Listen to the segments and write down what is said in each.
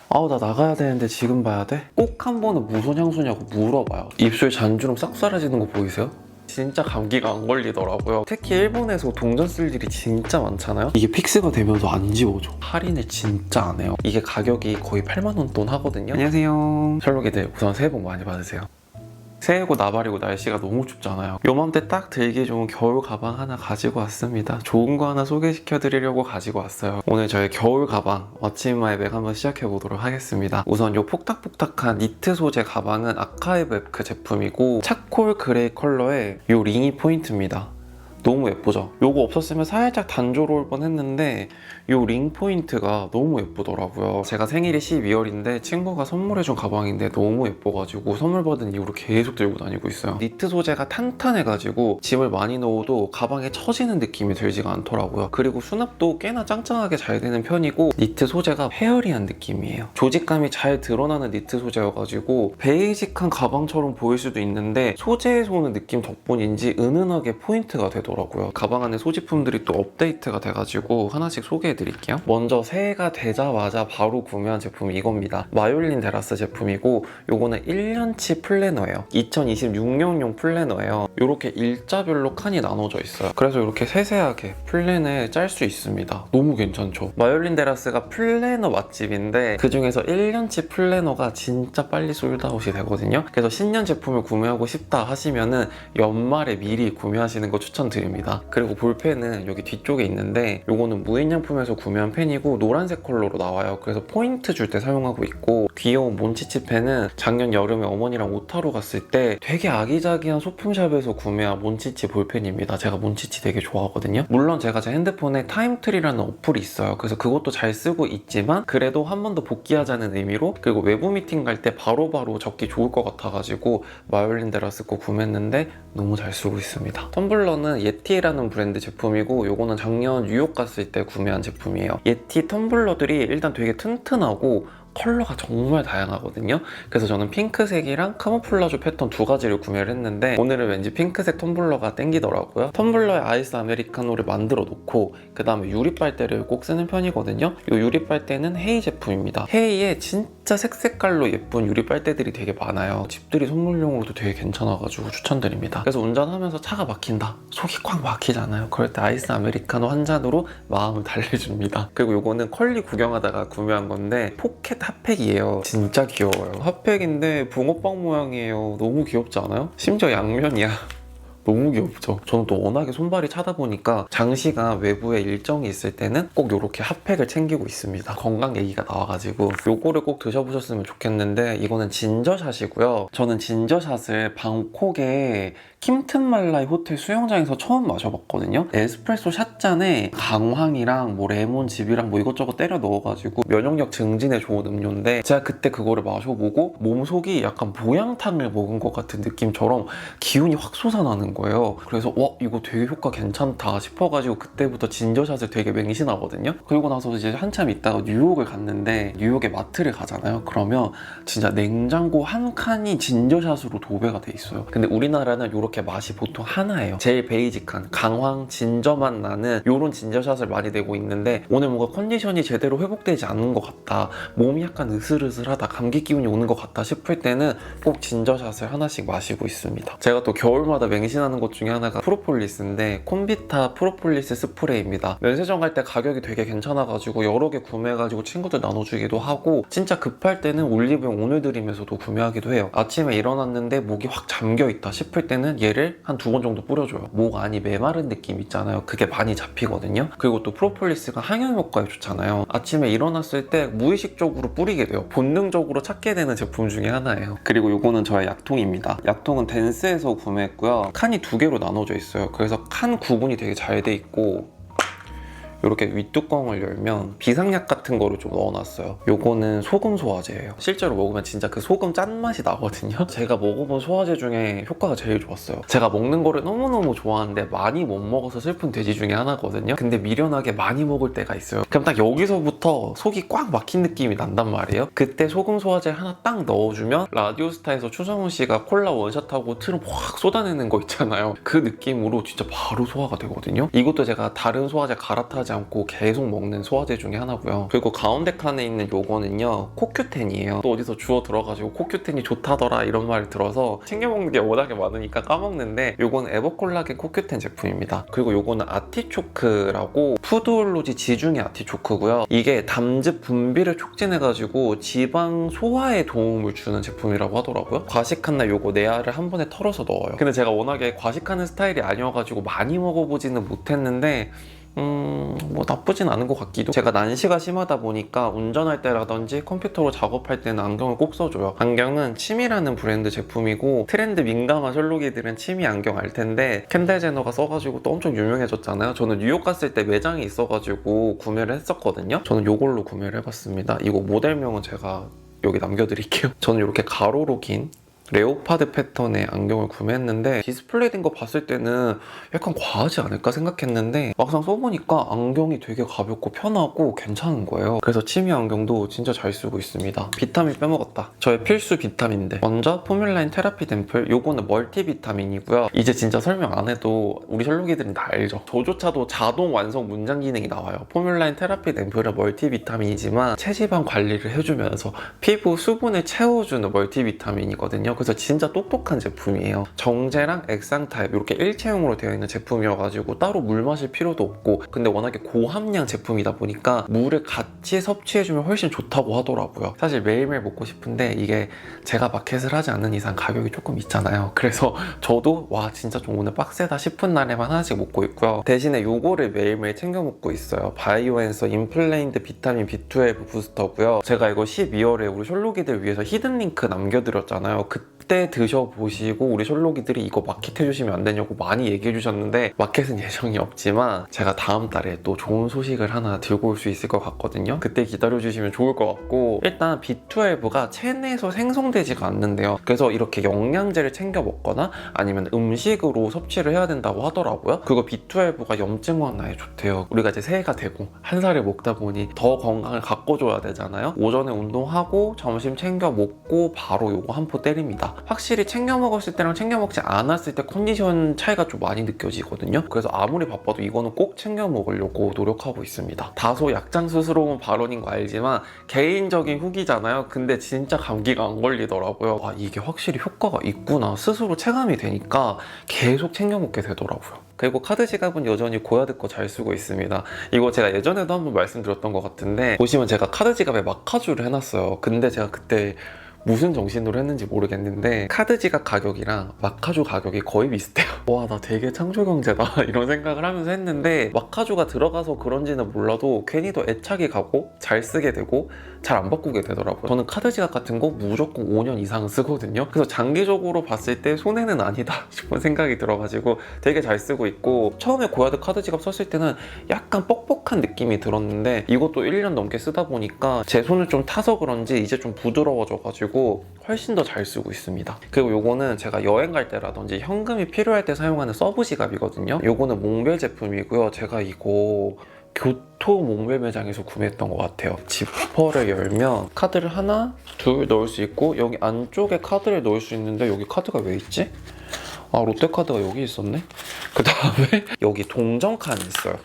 나 나가야 되는데 지금 봐야 돼? 꼭 한 번은 무슨 향수냐고 물어봐요. 입술 잔주름 싹 사라지는 거 보이세요? 진짜 감기가 안 걸리더라고요. 특히 일본에서 동전 쓸 일이 진짜 많잖아요. 이게 픽스가 되면서 안 지워져. 할인을 진짜 안 해요. 이게 가격이 거의 8만 원 돈 하거든요. 안녕하세요. 셜록이들 우선 새해 복 많이 받으세요. 새해고 나발이고 날씨가 너무 춥잖아요. 요맘때 딱 들기 좋은 겨울 가방 하나 가지고 왔습니다. 좋은 거 하나 소개시켜 드리려고 가지고 왔어요. 오늘 저의 겨울 가방 What's in my bag 한번 시작해 보도록 하겠습니다. 우선 요 폭닥폭닥한 니트 소재 가방은 아카이브 에크 제품이고 차콜 그레이 컬러의 요 링이 포인트입니다. 너무 예쁘죠? 요거 없었으면 살짝 단조로울 뻔했는데 요 링 포인트가 너무 예쁘더라고요. 제가 생일이 12월인데 친구가 선물해준 가방인데 너무 예뻐가지고 선물 받은 이후로 계속 들고 다니고 있어요. 니트 소재가 탄탄해가지고 짐을 많이 넣어도 가방에 처지는 느낌이 들지가 않더라고요. 그리고 수납도 꽤나 짱짱하게 잘 되는 편이고 니트 소재가 페어리한 느낌이에요. 조직감이 잘 드러나는 니트 소재여가지고 베이직한 가방처럼 보일 수도 있는데 소재에서 오는 느낌 덕분인지 은은하게 포인트가 되더라고요. 가방 안에 소지품들이 또 업데이트가 돼가지고 하나씩 소개해드릴게요. 먼저 새해가 되자마자 바로 구매한 제품이 이겁니다. 마욜린 데라스 제품이고 요거는 1년치 플래너예요. 2026년용 플래너예요. 이렇게 일자별로 칸이 나눠져 있어요. 그래서 이렇게 세세하게 플랜을 짤 수 있습니다. 너무 괜찮죠? 마욜린 데라스가 플래너 맛집인데 그중에서 1년치 플래너가 진짜 빨리 솔드아웃이 되거든요. 그래서 신년 제품을 구매하고 싶다 하시면은 연말에 미리 구매하시는 거 추천드립니다. 그리고 볼펜은 여기 뒤쪽에 있는데 요거는 무인양품에서 구매한 펜이고 노란색 컬러로 나와요. 그래서 포인트 줄 때 사용하고 있고 귀여운 몬치치 펜은 작년 여름에 어머니랑 오타루 갔을 때 되게 아기자기한 소품샵에서 구매한 몬치치 볼펜입니다. 제가 몬치치 되게 좋아하거든요. 물론 제가 제 핸드폰에 타임트리라는 어플이 있어요. 그래서 그것도 잘 쓰고 있지만 그래도 한 번 더 복귀하자는 의미로 그리고 외부 미팅 갈 때 바로바로 적기 좋을 것 같아가지고 마욜린 데라스 거 구매했는데 너무 잘 쓰고 있습니다. 텀블러는 예티라는 브랜드 제품이고 요거는 작년 뉴욕 갔을 때 구매한 제품이에요. 예티 텀블러들이 일단 되게 튼튼하고 컬러가 정말 다양하거든요. 그래서 저는 핑크색이랑 카모플라주 패턴 두 가지를 구매를 했는데 오늘은 왠지 핑크색 텀블러가 땡기더라고요. 텀블러에 아이스 아메리카노를 만들어 놓고 그 다음에 유리빨대를 꼭 쓰는 편이거든요. 이 유리빨대는 헤이 제품입니다. 헤이에 진짜 색색깔로 예쁜 유리빨대들이 되게 많아요. 집들이 선물용으로도 되게 괜찮아가지고 추천드립니다. 그래서 운전하면서 차가 막힌다, 속이 꽉 막히잖아요. 그럴 때 아이스 아메리카노 한 잔으로 마음을 달래줍니다. 그리고 이거는 컬리 구경하다가 구매한 건데 포켓 핫팩이에요. 진짜 귀여워요. 핫팩인데 붕어빵 모양이에요. 너무 귀엽지 않아요? 심지어 양면이야. 너무 귀엽죠? 저는 또 워낙에 손발이 차다 보니까 장시간 외부에 일정이 있을 때는 꼭 이렇게 핫팩을 챙기고 있습니다. 건강 얘기가 나와가지고 요거를 꼭 드셔보셨으면 좋겠는데 이거는 진저샷이고요. 저는 진저샷을 방콕의 킴튼말라이 호텔 수영장에서 처음 마셔봤거든요. 에스프레소 샷잔에 강황이랑 뭐 레몬즙이랑 뭐 이것저것 때려 넣어가지고 면역력 증진에 좋은 음료인데 제가 그때 그거를 마셔보고 몸속이 약간 모양탕을 먹은 것 같은 느낌처럼 기운이 확 솟아나는 거예요. 그래서 이거 되게 효과 괜찮다 싶어가지고 그때부터 진저샷을 되게 맹신하거든요. 그리고 나서 이제 한참 있다가 뉴욕을 갔는데 뉴욕에 마트를 가잖아요. 그러면 진짜 냉장고 한 칸이 진저샷으로 도배가 돼 있어요. 근데 우리나라는 이렇게 맛이 보통 하나예요. 제일 베이직한 강황 진저맛 나는 이런 진저샷을 많이 내고 있는데 오늘 뭔가 컨디션이 제대로 회복되지 않는 것 같다, 몸이 약간 으슬으슬하다, 감기 기운이 오는 것 같다 싶을 때는 꼭 진저샷을 하나씩 마시고 있습니다. 제가 또 겨울마다 맹신하는 것 중에 하나가 프로폴리스인데 콤비타 프로폴리스 스프레이입니다. 면세점 갈 때 가격이 되게 괜찮아가지고 여러 개 구매해가지고 친구들 나눠주기도 하고 진짜 급할 때는 올리브영 오늘드림에서도 구매하기도 해요. 아침에 일어났는데 목이 확 잠겨있다 싶을 때는 얘를 한 2번 정도 뿌려줘요. 목 안이 메마른 느낌 있잖아요. 그게 많이 잡히거든요. 그리고 또 프로폴리스가 항염 효과에 좋잖아요. 아침에 일어났을 때 무의식적으로 뿌리게 돼요. 본능적으로 찾게 되는 제품 중에 하나예요. 그리고 이거는 저의 약통입니다. 약통은 댄스에서 구매했고요. 칸이 2개로 나눠져 있어요. 그래서 칸 구분이 되게 잘 돼 있고 이렇게 윗뚜껑을 열면 비상약 같은 거를 좀 넣어놨어요. 요거는 소금 소화제예요. 실제로 먹으면 진짜 그 소금 짠맛이 나거든요. 제가 먹어본 소화제 중에 효과가 제일 좋았어요. 제가 먹는 거를 너무너무 좋아하는데 많이 못 먹어서 슬픈 돼지 중에 하나거든요. 근데 미련하게 많이 먹을 때가 있어요. 그럼 딱 여기서부터 속이 꽉 막힌 느낌이 난단 말이에요. 그때 소금 소화제 하나 딱 넣어주면 라디오스타에서 추성훈 씨가 콜라 원샷하고 트름 확 쏟아내는 거 있잖아요. 그 느낌으로 진짜 바로 소화가 되거든요. 이것도 제가 다른 소화제 갈아타지 포기하지 않고 계속 먹는 소화제 중에 하나고요. 그리고 가운데 칸에 있는 요거는요, 코큐텐이에요. 또 어디서 주워 들어가지고 코큐텐이 좋다더라 이런 말을 들어서 챙겨 먹는 게 워낙에 많으니까 까먹는데, 요거는 에버콜라겐 코큐텐 제품입니다. 그리고 요거는 아티초크라고 푸드올로지 지중해 아티초크고요. 이게 담즙 분비를 촉진해가지고 지방 소화에 도움을 주는 제품이라고 하더라고요. 과식한 날 요거 내 알을 한 번에 털어서 넣어요. 근데 제가 워낙에 과식하는 스타일이 아니어가지고 많이 먹어보지는 못했는데 뭐 나쁘진 않은 것 같기도. 제가 난시가 심하다 보니까 운전할 때라든지 컴퓨터로 작업할 때는 안경을 꼭 써줘요. 안경은 치미라는 브랜드 제품이고, 트렌드 민감한 셜록이들은 치미 안경 알 텐데 켄달 제너가 써가지고 또 엄청 유명해졌잖아요. 저는 뉴욕 갔을 때 매장이 있어가지고 구매를 했었거든요. 저는 이걸로 구매를 해봤습니다. 이거 모델명은 제가 여기 남겨드릴게요. 저는 이렇게 가로로 긴 레오파드 패턴의 안경을 구매했는데, 디스플레이 된 거 봤을 때는 약간 과하지 않을까 생각했는데 막상 써보니까 안경이 되게 가볍고 편하고 괜찮은 거예요. 그래서 치미 안경도 진짜 잘 쓰고 있습니다. 비타민 빼먹었다. 저의 필수 비타민들. 먼저 포뮬라인 테라피 앰플. 요거는 멀티비타민이고요. 이제 진짜 설명 안 해도 우리 셜록이들은 다 알죠. 저조차도 자동 완성 문장 기능이 나와요. 포뮬라인 테라피 앰플은 멀티비타민이지만 체지방 관리를 해주면서 피부 수분을 채워주는 멀티비타민이거든요. 그래서 진짜 똑똑한 제품이에요. 정제랑 액상 타입 이렇게 일체형으로 되어 있는 제품이어가지고 따로 물 마실 필요도 없고, 근데 워낙에 고함량 제품이다 보니까 물을 같이 섭취해주면 훨씬 좋다고 하더라고요. 사실 매일매일 먹고 싶은데 이게 제가 마켓을 하지 않는 이상 가격이 조금 있잖아요. 그래서 저도 와 진짜 좀 오늘 빡세다 싶은 날에만 하나씩 먹고 있고요. 대신에 요거를 매일매일 챙겨 먹고 있어요. 바이오엔서 인플레인드 비타민 B12 부스터고요. 제가 이거 12월에 우리 셜록이들 위해서 히든 링크 남겨드렸잖아요. 그때 드셔보시고 우리 셜록이들이 이거 마켓 해주시면 안 되냐고 많이 얘기해 주셨는데, 마켓은 예정이 없지만 제가 다음 달에 또 좋은 소식을 하나 들고 올 수 있을 것 같거든요. 그때 기다려주시면 좋을 것 같고, 일단 B12가 체내에서 생성되지가 않는데요. 그래서 이렇게 영양제를 챙겨 먹거나 아니면 음식으로 섭취를 해야 된다고 하더라고요. 그리고 B12가 염증 완화에 좋대요. 우리가 이제 새해가 되고 한 살을 먹다 보니 더 건강을 가꿔줘야 되잖아요. 오전에 운동하고 점심 챙겨 먹고 바로 요거 한 포 때립니다. 확실히 챙겨 먹었을 때랑 챙겨 먹지 않았을 때 컨디션 차이가 좀 많이 느껴지거든요. 그래서 아무리 바빠도 이거는 꼭 챙겨 먹으려고 노력하고 있습니다. 다소 약장수스러운 발언인 거 알지만 개인적인 후기잖아요. 근데 진짜 감기가 안 걸리더라고요. 아, 이게 확실히 효과가 있구나 스스로 체감이 되니까 계속 챙겨 먹게 되더라고요. 그리고 카드 지갑은 여전히 고야드 거 잘 쓰고 있습니다. 이거 제가 예전에도 한번 말씀드렸던 것 같은데, 보시면 제가 카드 지갑에 마카주를 해놨어요. 근데 제가 그때 무슨 정신으로 했는지 모르겠는데 카드 지갑 가격이랑 마카주 가격이 거의 비슷해요. 와, 나 되게 창조경제다 이런 생각을 하면서 했는데, 마카주가 들어가서 그런지는 몰라도 괜히 더 애착이 가고 잘 쓰게 되고 잘 안 바꾸게 되더라고요. 저는 카드 지갑 같은 거 무조건 5년 이상 쓰거든요. 그래서 장기적으로 봤을 때 손해는 아니다 싶은 생각이 들어가지고 되게 잘 쓰고 있고, 처음에 고야드 카드 지갑 썼을 때는 약간 뻑뻑한 느낌이 들었는데 이것도 1년 넘게 쓰다 보니까 제 손을 좀 타서 그런지 이제 좀 부드러워져가지고 훨씬 더 잘 쓰고 있습니다. 그리고 요거는 제가 여행 갈 때라든지 현금이 필요할 때 사용하는 서브 지갑이거든요. 요거는 몽벨 제품이고요. 제가 이거 교토 몽벨 매장에서 구매했던 것 같아요. 지퍼를 열면 카드를 하나, 둘 넣을 수 있고, 여기 안쪽에 카드를 넣을 수 있는데 여기 카드가 왜 있지? 아, 롯데카드가 여기 있었네? 그 다음에 여기 동전 칸이 있어요.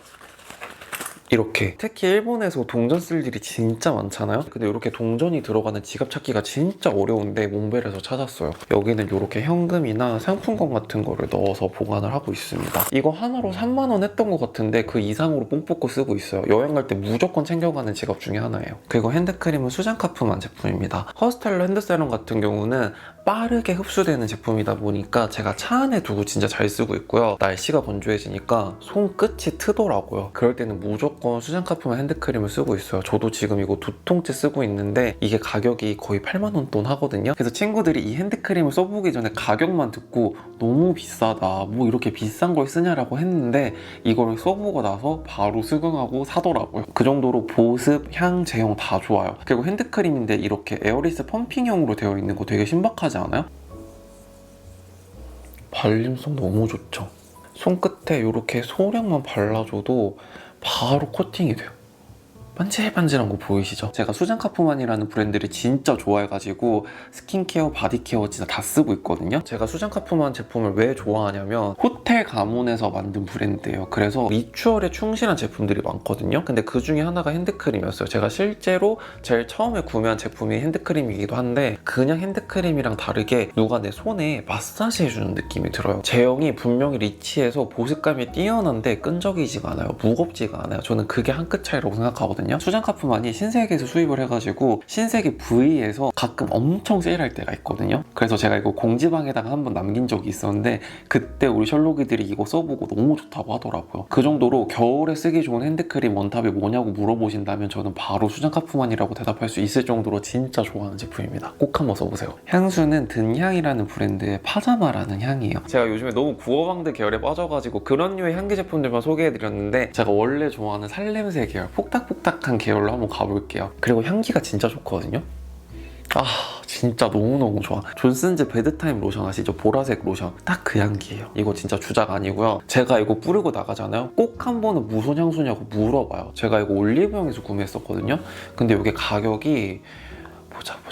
이렇게. 특히 일본에서 동전 쓸 일이 진짜 많잖아요. 근데 이렇게 동전이 들어가는 지갑 찾기가 진짜 어려운데 몽벨에서 찾았어요. 여기는 이렇게 현금이나 상품권 같은 거를 넣어서 보관을 하고 있습니다. 이거 하나로 3만 원 했던 것 같은데 그 이상으로 뽕 뽑고 쓰고 있어요. 여행 갈 때 무조건 챙겨가는 지갑 중에 하나예요. 그리고 핸드크림은 수잔카프만 제품입니다. 허스텔러 핸드세럼 같은 경우는 빠르게 흡수되는 제품이다 보니까 제가 차 안에 두고 진짜 잘 쓰고 있고요. 날씨가 건조해지니까 손끝이 트더라고요. 그럴 때는 무조건 수잔카프만 핸드크림을 쓰고 있어요. 저도 지금 이거 2통째 쓰고 있는데 이게 가격이 거의 8만 원 돈 하거든요. 그래서 친구들이 이 핸드크림을 써보기 전에 가격만 듣고 너무 비싸다, 뭐 이렇게 비싼 걸 쓰냐라고 했는데 이거를 써보고 나서 바로 수긍하고 사더라고요. 그 정도로 보습, 향, 제형 다 좋아요. 그리고 핸드크림인데 이렇게 에어리스 펌핑형으로 되어 있는 거 되게 신박하지 않아요? 발림성 너무 좋죠. 손끝에 이렇게 소량만 발라줘도 바로 코팅이 돼요. 반질반질한 거 보이시죠? 제가 수잔 카프만이라는 브랜드를 진짜 좋아해가지고 스킨케어, 바디케어 진짜 다 쓰고 있거든요. 제가 수잔 카프만 제품을 왜 좋아하냐면 호텔 가문에서 만든 브랜드예요. 그래서 리추얼에 충실한 제품들이 많거든요. 근데 그 중에 하나가 핸드크림이었어요. 제가 실제로 제일 처음에 구매한 제품이 핸드크림이기도 한데 그냥 핸드크림이랑 다르게 누가 내 손에 마사지 해주는 느낌이 들어요. 제형이 분명히 리치해서 보습감이 뛰어난데 끈적이지가 않아요. 무겁지가 않아요. 저는 그게 한 끗 차이라고 생각하거든요. 수잔 카프만이 신세계에서 수입을 해가지고 신세계 V에서 가끔 엄청 세일할 때가 있거든요. 그래서 제가 이거 공지방에다가 한번 남긴 적이 있었는데 그때 우리 셜록이들이 이거 써보고 너무 좋다고 하더라고요. 그 정도로 겨울에 쓰기 좋은 핸드크림 원탑이 뭐냐고 물어보신다면 저는 바로 수잔 카프만이라고 대답할 수 있을 정도로 진짜 좋아하는 제품입니다. 꼭 한번 써보세요. 향수는 든향이라는 브랜드의 파자마라는 향이에요. 제가 요즘에 너무 구어방드 계열에 빠져가지고 그런 류의 향기 제품들만 소개해드렸는데 제가 원래 좋아하는 살냄새 계열, 폭닥폭닥한 계열로 한번 가볼게요. 그리고 향기가 진짜 좋거든요. 진짜 너무너무 좋아. 존슨즈 베드타임 로션 아시죠? 보라색 로션. 딱 그 향기예요. 이거 진짜 주작 아니고요. 제가 이거 뿌리고 나가잖아요. 꼭 한 번은 무슨 향수냐고 물어봐요. 제가 이거 올리브영에서 구매했었거든요. 근데 이게 가격이 보자.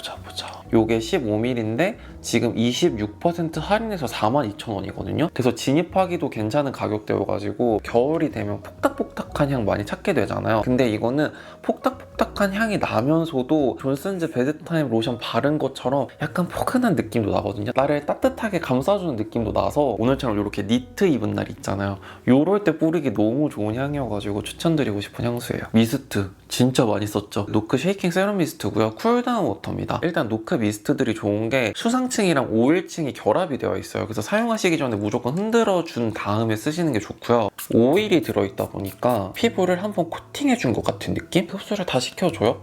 요게 15ml인데 지금 26% 할인해서 42,000원이거든요. 그래서 진입하기도 괜찮은 가격대여가지고 겨울이 되면 폭닥폭닥한 향 많이 찾게 되잖아요. 근데 이거는 폭닥폭닥한 향이 나면서도 존슨즈 베드타임 로션 바른 것처럼 약간 포근한 느낌도 나거든요. 나를 따뜻하게 감싸주는 느낌도 나서 오늘처럼 이렇게 니트 입은 날 있잖아요. 요럴 때 뿌리기 너무 좋은 향이어가지고 추천드리고 싶은 향수예요. 미스트 진짜 많이 썼죠. 노크 쉐이킹 세럼 미스트고요. 쿨다운 워터입니다. 일단 노크 미스트들이 좋은 게 수상층이랑 오일층이 결합이 되어 있어요. 그래서 사용하시기 전에 무조건 흔들어 준 다음에 쓰시는 게 좋고요. 오일이 들어있다 보니까 피부를 한번 코팅해 준 것 같은 느낌? 흡수를 다 시켜줘요.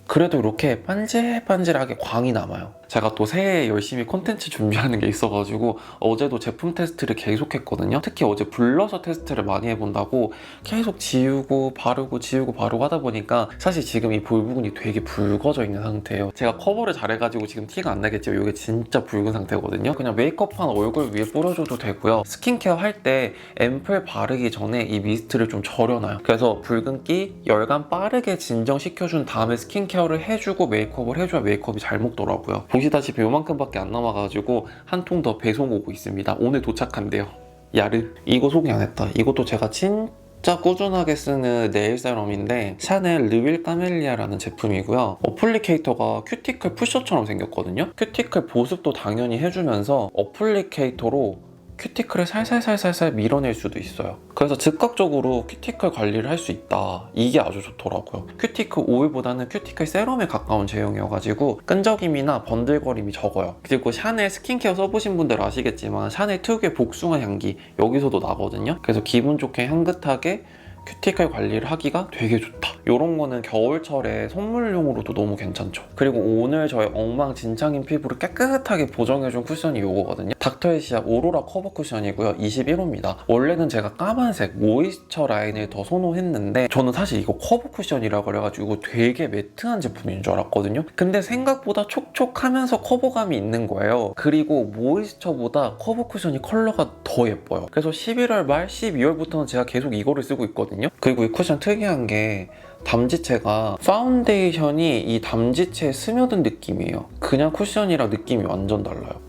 그래도 이렇게 반질반질하게 광이 남아요. 제가 또 새해에 열심히 콘텐츠 준비하는 게 있어가지고 어제도 제품 테스트를 계속 했거든요. 특히 어제 블러셔 테스트를 많이 해본다고 계속 지우고 바르고 지우고 바르고 하다 보니까 사실 지금 이 볼 부분이 되게 붉어져 있는 상태예요. 제가 커버를 잘해가지고 지금 티가 안 나겠지만 이게 진짜 붉은 상태거든요. 그냥 메이크업한 얼굴 위에 뿌려줘도 되고요. 스킨케어 할 때 앰플 바르기 전에 이 미스트를 좀 절여놔요. 그래서 붉은기, 열감 빠르게 진정시켜준 다음에 스킨케어를 해주고 메이크업을 해줘야 메이크업이 잘 먹더라고요. 보시다시피 요만큼밖에 안 남아가지고 한 통 더 배송 오고 있습니다. 오늘 도착한대요. 야르. 이거 소개 안 했다. 이것도 제가 진짜 꾸준하게 쓰는 네일 세럼인데 샤넬 르윌 까멜리아라는 제품이고요. 어플리케이터가 큐티클 푸셔처럼 생겼거든요. 큐티클 보습도 당연히 해주면서 어플리케이터로 큐티클을 살살살살살 밀어낼 수도 있어요. 그래서 즉각적으로 큐티클 관리를 할 수 있다. 이게 아주 좋더라고요. 큐티클 오일보다는 큐티클 세럼에 가까운 제형이어가지고 끈적임이나 번들거림이 적어요. 그리고 샤넬 스킨케어 써보신 분들 아시겠지만 샤넬 특유의 복숭아 향기 여기서도 나거든요. 그래서 기분 좋게 향긋하게 큐티클 관리를 하기가 되게 좋다. 이런 거는 겨울철에 선물용으로도 너무 괜찮죠. 그리고 오늘 저의 엉망진창인 피부를 깨끗하게 보정해준 쿠션이 이거거든요. 닥터에시아 오로라 커버 쿠션이고요. 21호입니다. 원래는 제가 까만색 모이스처 라인을 더 선호했는데 저는 사실 이거 커버 쿠션이라 그래가지고 이거 되게 매트한 제품인 줄 알았거든요. 근데 생각보다 촉촉하면서 커버감이 있는 거예요. 그리고 모이스처보다 커버 쿠션이 컬러가 더 예뻐요. 그래서 11월 말 12월부터는 제가 계속 이거를 쓰고 있거든요. 그리고 이 쿠션 특이한 게 담지체가 파운데이션이 이 담지체에 스며든 느낌이에요. 그냥 쿠션이랑 느낌이 완전 달라요.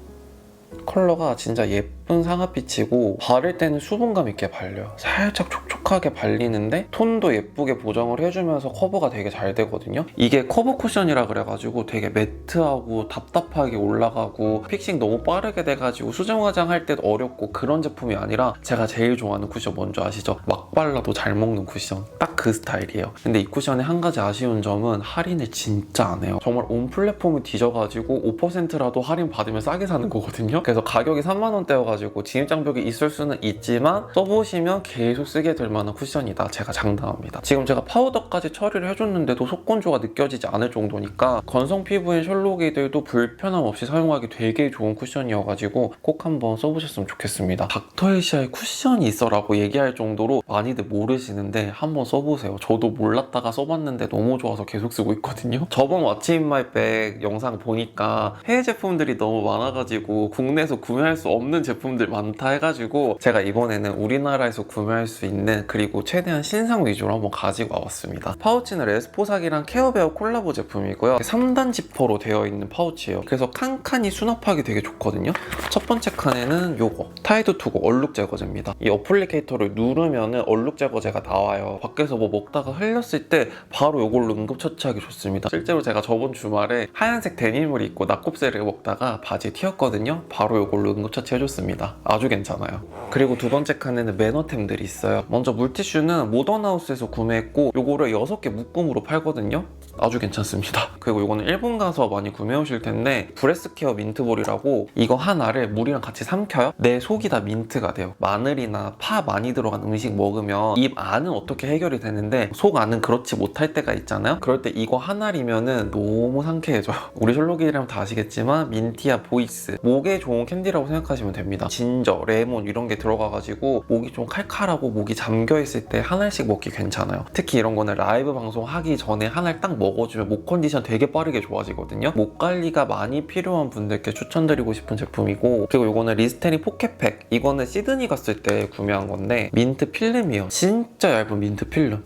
컬러가 진짜 예쁜 상아빛이고 바를 때는 수분감 있게 발려요. 살짝 촉촉하게 발리는데 톤도 예쁘게 보정을 해주면서 커버가 되게 잘 되거든요. 이게 커버 쿠션이라 그래가지고 되게 매트하고 답답하게 올라가고 픽싱 너무 빠르게 돼가지고 수정 화장할 때도 어렵고 그런 제품이 아니라 제가 제일 좋아하는 쿠션 뭔지 아시죠? 막 발라도 잘 먹는 쿠션. 딱 그 스타일이에요. 근데 이 쿠션의 한 가지 아쉬운 점은 할인을 진짜 안 해요. 정말 온 플랫폼을 뒤져가지고 5%라도 할인 받으면 싸게 사는 거거든요. 그래서 가격이 3만원대여가지고 진입장벽이 있을 수는 있지만 써보시면 계속 쓰게 될 만한 쿠션이다. 제가 장담합니다. 지금 제가 파우더까지 처리를 해줬는데도 속건조가 느껴지지 않을 정도니까 건성 피부인 셜록이들도 불편함 없이 사용하기 되게 좋은 쿠션이어가지고 꼭 한번 써보셨으면 좋겠습니다. 닥터에시아의 쿠션이 있어라고 얘기할 정도로 많이들 모르시는데 한번 써보세요. 저도 몰랐다가 써봤는데 너무 좋아서 계속 쓰고 있거든요. 저번 왓츠 인 마이 백 영상 보니까 해외 제품들이 너무 많아가지고 국내에서 구매할 수 없는 제품 제품들 많다 해가지고 제가 이번에는 우리나라에서 구매할 수 있는 그리고 최대한 신상 위주로 한번 가지고 와봤습니다. 파우치는 레스포삭이랑 케어베어 콜라보 제품이고요. 3단 지퍼로 되어 있는 파우치예요. 그래서 칸칸이 수납하기 되게 좋거든요. 첫 번째 칸에는 요거 타이드 투고 얼룩 제거제입니다. 이 어플리케이터를 누르면은 얼룩 제거제가 나와요. 밖에서 뭐 먹다가 흘렸을 때 바로 요걸로 응급처치하기 좋습니다. 실제로 제가 저번 주말에 하얀색 데님을 입고 낙곱새를 먹다가 바지에 튀었거든요. 바로 요걸로 응급처치 해줬습니다. 아주 괜찮아요. 그리고 두 번째 칸에는 매너템들이 있어요. 먼저 물티슈는 모던하우스에서 구매했고 요거를 6개 묶음으로 팔거든요. 아주 괜찮습니다. 그리고 이거는 일본 가서 많이 구매해 오실 텐데 브레스케어 민트볼이라고 이거 하나를 물이랑 같이 삼켜요. 내 속이 다 민트가 돼요. 마늘이나 파 많이 들어간 음식 먹으면 입 안은 어떻게 해결이 되는데 속 안은 그렇지 못할 때가 있잖아요. 그럴 때 이거 하나리면은 너무 상쾌해져요. 우리 셜록이랑 다 아시겠지만 민티야 보이스 목에 좋은 캔디라고 생각하시면 됩니다. 진저, 레몬 이런 게 들어가가지고 목이 좀 칼칼하고 목이 잠겨있을 때 하나씩 먹기 괜찮아요. 특히 이런 거는 라이브 방송 하기 전에 하나를 딱 먹어주면 목 컨디션 되게 빠르게 좋아지거든요. 목 관리가 많이 필요한 분들께 추천드리고 싶은 제품이고, 그리고 이거는 리스테린 포켓팩. 이거는 시드니 갔을 때 구매한 건데 민트 필름이에요. 진짜 얇은 민트 필름.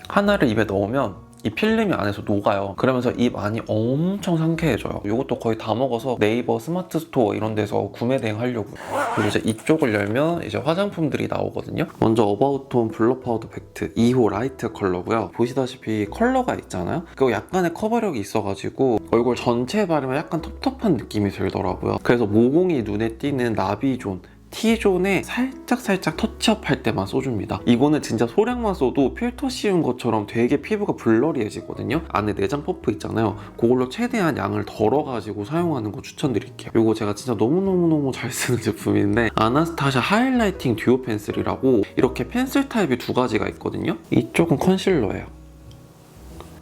하나를 입에 넣으면 이 필름이 안에서 녹아요. 그러면서 입 안이 엄청 상쾌해져요. 이것도 거의 다 먹어서 네이버 스마트 스토어 이런 데서 구매 대행하려고. 그리고 이제 이쪽을 열면 이제 화장품들이 나오거든요. 먼저 어바웃톤 블러 파우더 팩트 2호 라이트 컬러고요. 보시다시피 컬러가 있잖아요. 그리고 약간의 커버력이 있어가지고 얼굴 전체에 바르면 약간 텁텁한 느낌이 들더라고요. 그래서 모공이 눈에 띄는 나비존 T존에 살짝 터치업 할 때만 써줍니다. 이거는 진짜 소량만 써도 필터 씌운 것처럼 되게 피부가 블러리해지거든요. 안에 내장 퍼프 있잖아요. 그걸로 최대한 양을 덜어가지고 사용하는 거 추천드릴게요. 이거 제가 진짜 너무너무 잘 쓰는 제품인데 아나스타샤 하이라이팅 듀오 펜슬이라고 이렇게 펜슬 타입이 두 가지가 있거든요. 이쪽은 컨실러예요.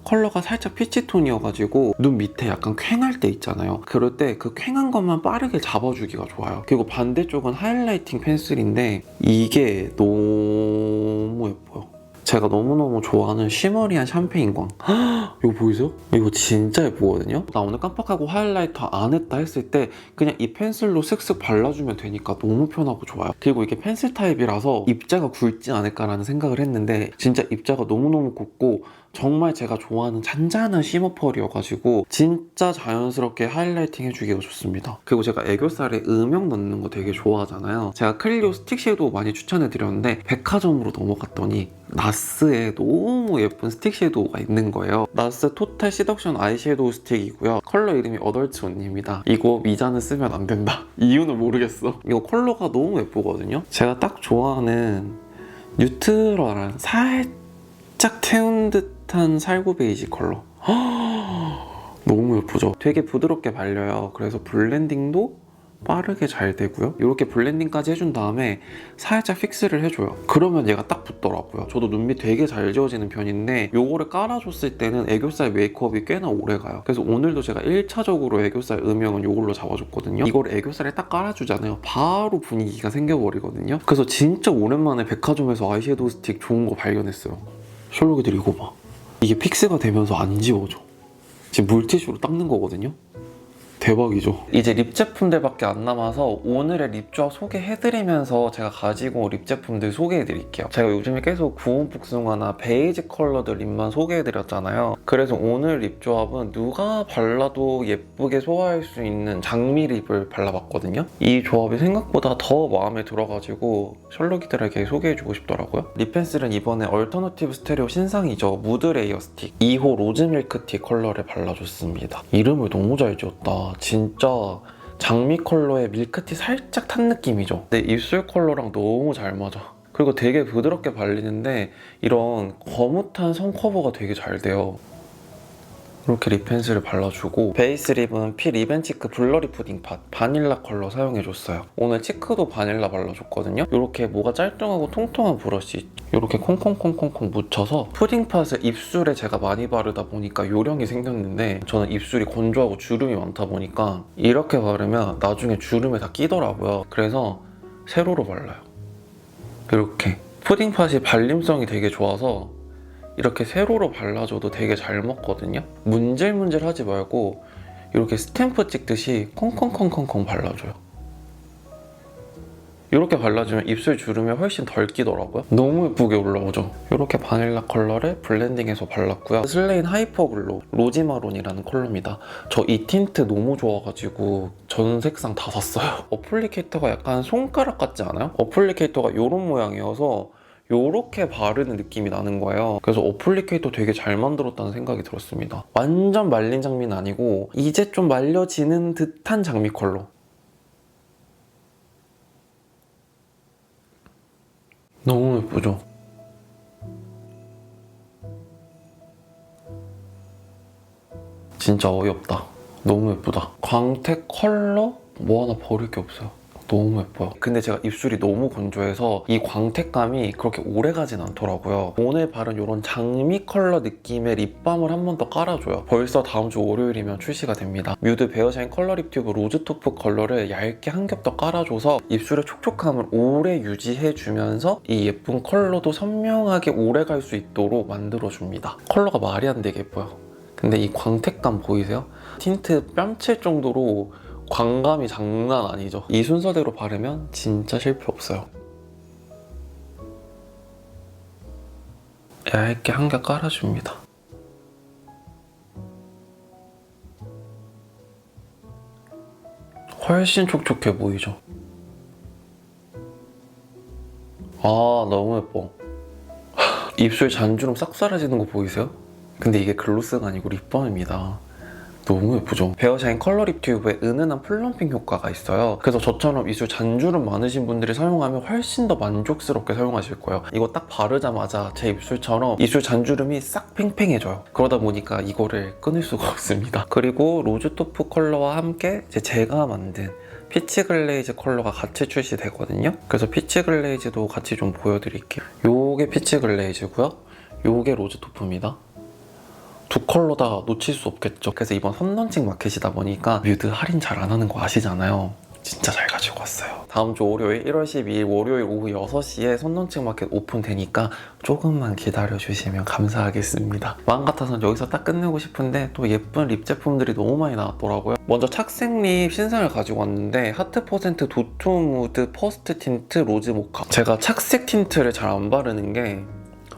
컬러가 살짝 피치톤이어가지고 눈 밑에 약간 퀭할 때 있잖아요. 그럴 때 그 퀭한 것만 빠르게 잡아주기가 좋아요. 그리고 반대쪽은 하이라이팅 펜슬인데 이게 너무 예뻐요. 제가 너무너무 좋아하는 쉬머리한 샴페인광. 이거 보이세요? 이거 진짜 예쁘거든요? 나 오늘 깜빡하고 하이라이터 안 했다 했을 때 그냥 이 펜슬로 슥슥 발라주면 되니까 너무 편하고 좋아요. 그리고 이게 펜슬 타입이라서 입자가 굵지 않을까라는 생각을 했는데 진짜 입자가 너무너무 굵고 정말 제가 좋아하는 잔잔한 쉬머 펄이어가지고 진짜 자연스럽게 하이라이팅 해주기가 좋습니다. 그리고 제가 애교살에 음영 넣는 거 되게 좋아하잖아요. 제가 클리오 스틱 섀도우 많이 추천해드렸는데 백화점으로 넘어갔더니 나스에 너무 예쁜 스틱 섀도우가 있는 거예요. 나스 토탈 시덕션 아이섀도우 스틱이고요. 컬러 이름이 어덜트 온입니다. 이거 미자는 쓰면 안 된다. 이유는 모르겠어. 이거 컬러가 너무 예쁘거든요. 제가 딱 좋아하는 뉴트럴한 살짝 태운 듯한 살구 베이지 컬러. 너무 예쁘죠? 되게 부드럽게 발려요. 그래서 블렌딩도 빠르게 잘 되고요. 이렇게 블렌딩까지 해준 다음에 살짝 픽스를 해줘요. 그러면 얘가 딱 붙더라고요. 저도 눈밑 되게 잘 지워지는 편인데 이거를 깔아줬을 때는 애교살 메이크업이 꽤나 오래가요. 그래서 오늘도 제가 1차적으로 애교살 음영은 이걸로 잡아줬거든요. 이걸 애교살에 딱 깔아주잖아요. 바로 분위기가 생겨버리거든요. 그래서 진짜 오랜만에 백화점에서 아이섀도우 스틱 좋은 거 발견했어요. 셜록이들 이거 봐. 이게 픽스가 되면서 안 지워져. 지금 물티슈로 닦는 거거든요. 대박이죠. 이제 립 제품들밖에 안 남아서 오늘의 립 조합 소개해드리면서 제가 가지고 온 립 제품들 소개해드릴게요. 제가 요즘에 계속 구운 복숭아나 베이지 컬러들 립만 소개해드렸잖아요. 그래서 오늘 립 조합은 누가 발라도 예쁘게 소화할 수 있는 장미 립을 발라봤거든요. 이 조합이 생각보다 더 마음에 들어가지고 셜록이들에게 소개해주고 싶더라고요. 립 펜슬은 이번에 얼터너티브 스테레오 신상이죠. 무드 레이어 스틱 2호 로즈 밀크티 컬러를 발라줬습니다. 이름을 너무 잘 지었다. 진짜 장미 컬러에 밀크티 살짝 탄 느낌이죠. 내 입술 컬러랑 너무 잘 맞아. 그리고 되게 부드럽게 발리는데 이런 거뭇한 선 커버가 되게 잘 돼요. 이렇게 립 펜슬을 발라주고 베이스 립은 피 리벤치크 블러리 푸딩 팟 바닐라 컬러 사용해줬어요. 오늘 치크도 바닐라 발라줬거든요. 이렇게 뭐가 짤뚱하고 통통한 브러쉬 이렇게 콩콩콩콩콩 묻혀서 푸딩 팟을 입술에 제가 많이 바르다 보니까 요령이 생겼는데 저는 입술이 건조하고 주름이 많다 보니까 이렇게 바르면 나중에 주름에 다 끼더라고요. 그래서 세로로 발라요. 이렇게 푸딩 팟이 발림성이 되게 좋아서 이렇게 세로로 발라줘도 되게 잘 먹거든요. 문질문질 하지 말고 이렇게 스탬프 찍듯이 콩콩콩콩콩 발라줘요. 이렇게 발라주면 입술 주름이 훨씬 덜 끼더라고요. 너무 예쁘게 올라오죠. 이렇게 바닐라 컬러를 블렌딩해서 발랐고요. 슬레인 하이퍼글로 로지마론이라는 컬러입니다. 저 이 틴트 너무 좋아가지고 전 색상 다 샀어요. 어플리케이터가 약간 손가락 같지 않아요? 어플리케이터가 이런 모양이어서 요렇게 바르는 느낌이 나는 거예요. 그래서 어플리케이터 되게 잘 만들었다는 생각이 들었습니다. 완전 말린 장미는 아니고 이제 좀 말려지는 듯한 장미 컬러. 너무 예쁘죠? 진짜 어이없다. 너무 예쁘다. 광택 컬러 뭐 하나 버릴 게 없어요. 너무 예뻐요. 근데 제가 입술이 너무 건조해서 이 광택감이 그렇게 오래 가진 않더라고요. 오늘 바른 이런 장미 컬러 느낌의 립밤을 한 번 더 깔아줘요. 벌써 다음 주 월요일이면 출시가 됩니다. 뮤드 베어샤인 컬러 립 튜브 로즈토프 컬러를 얇게 한 겹 더 깔아줘서 입술의 촉촉함을 오래 유지해주면서 이 예쁜 컬러도 선명하게 오래 갈 수 있도록 만들어줍니다. 컬러가 말이 안 되게 예뻐요. 근데 이 광택감 보이세요? 틴트 뺨칠 정도로 광감이 장난 아니죠. 이 순서대로 바르면 진짜 실패 없어요. 얇게 한 겹 깔아줍니다. 훨씬 촉촉해 보이죠? 아, 너무 예뻐. 입술 잔주름 싹 사라지는 거 보이세요? 근데 이게 글로스가 아니고 립밤입니다. 너무 예쁘죠? 베어샤인 컬러 립 튜브에 은은한 플럼핑 효과가 있어요. 그래서 저처럼 입술 잔주름 많으신 분들이 사용하면 훨씬 더 만족스럽게 사용하실 거예요. 이거 딱 바르자마자 제 입술처럼 입술 잔주름이 싹 팽팽해져요. 그러다 보니까 이거를 끊을 수가 없습니다. 그리고 로즈토프 컬러와 함께 제가 만든 피치 글레이즈 컬러가 같이 출시되거든요. 그래서 피치 글레이즈도 같이 좀 보여드릴게요. 요게 피치 글레이즈고요. 요게 로즈토프입니다. 두 컬러 다 놓칠 수 없겠죠. 그래서 이번 선런칭 마켓이다 보니까 뮤드 할인 잘 안 하는 거 아시잖아요. 진짜 잘 가지고 왔어요. 다음 주 월요일 1월 12일 월요일 오후 6시에 선런칭 마켓 오픈되니까 조금만 기다려주시면 감사하겠습니다. 마음 같아서는 여기서 딱 끝내고 싶은데 또 예쁜 립 제품들이 너무 많이 나왔더라고요. 먼저 착색 립 신상을 가지고 왔는데 하트 퍼센트 도트 무드 퍼스트 틴트 로즈 모카. 제가 착색 틴트를 잘 안 바르는 게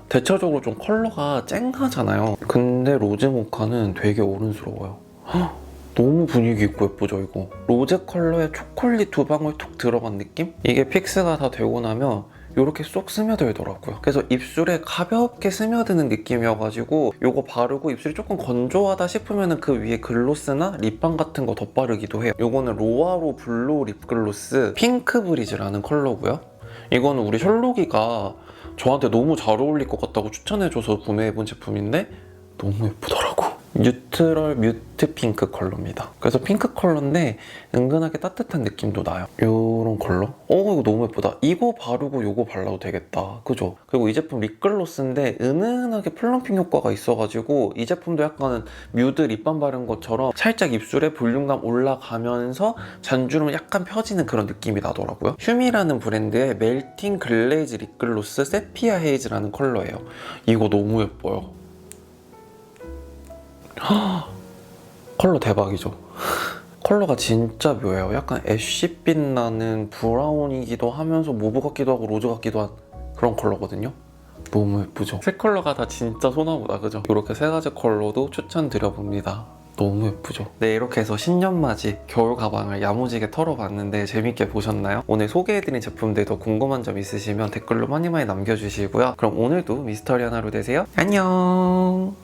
대체적으로 좀 컬러가 쨍하잖아요. 근데 로즈 모카는 되게 어른스러워요. 헉, 너무 분위기 있고 예쁘죠 이거? 로즈 컬러에 초콜릿 두 방울 톡 들어간 느낌? 이게 픽스가 다 되고 나면 이렇게 쏙 스며들더라고요. 그래서 입술에 가볍게 스며드는 느낌이어가지고 이거 바르고 입술이 조금 건조하다 싶으면 그 위에 글로스나 립밤 같은 거 덧바르기도 해요. 이거는 로아로 블루 립글로스 핑크 브리즈라는 컬러고요. 이거는 우리 셜록이가 저한테 너무 잘 어울릴 것 같다고 추천해줘서 구매해본 제품인데 너무 예쁘더라고. 뉴트럴 뮤트 핑크 컬러입니다. 그래서 핑크 컬러인데 은근하게 따뜻한 느낌도 나요. 이런 컬러? 이거 너무 예쁘다. 이거 바르고 이거 발라도 되겠다. 그죠? 그리고 이 제품 립글로스인데 은은하게 플럼핑 효과가 있어가지고 이 제품도 약간은 뮤드 립밤 바른 것처럼 살짝 입술에 볼륨감 올라가면서 잔주름 약간 펴지는 그런 느낌이 나더라고요. 휴미라는 브랜드의 멜팅 글레이즈 립글로스 세피아 헤이즈라는 컬러예요. 이거 너무 예뻐요. 컬러 대박이죠? 컬러가 진짜 묘해요. 약간 애쉬빛 나는 브라운이기도 하면서 모브 같기도 하고 로즈 같기도 한 그런 컬러거든요. 너무 예쁘죠? 세 컬러가 다 진짜 소나무다, 그죠? 이렇게 세 가지 컬러도 추천드려봅니다. 너무 예쁘죠? 네, 이렇게 해서 신년맞이 겨울 가방을 야무지게 털어봤는데 재밌게 보셨나요? 오늘 소개해드린 제품들 더 궁금한 점 있으시면 댓글로 많이 남겨주시고요. 그럼 오늘도 미스터리한 하루 되세요. 안녕!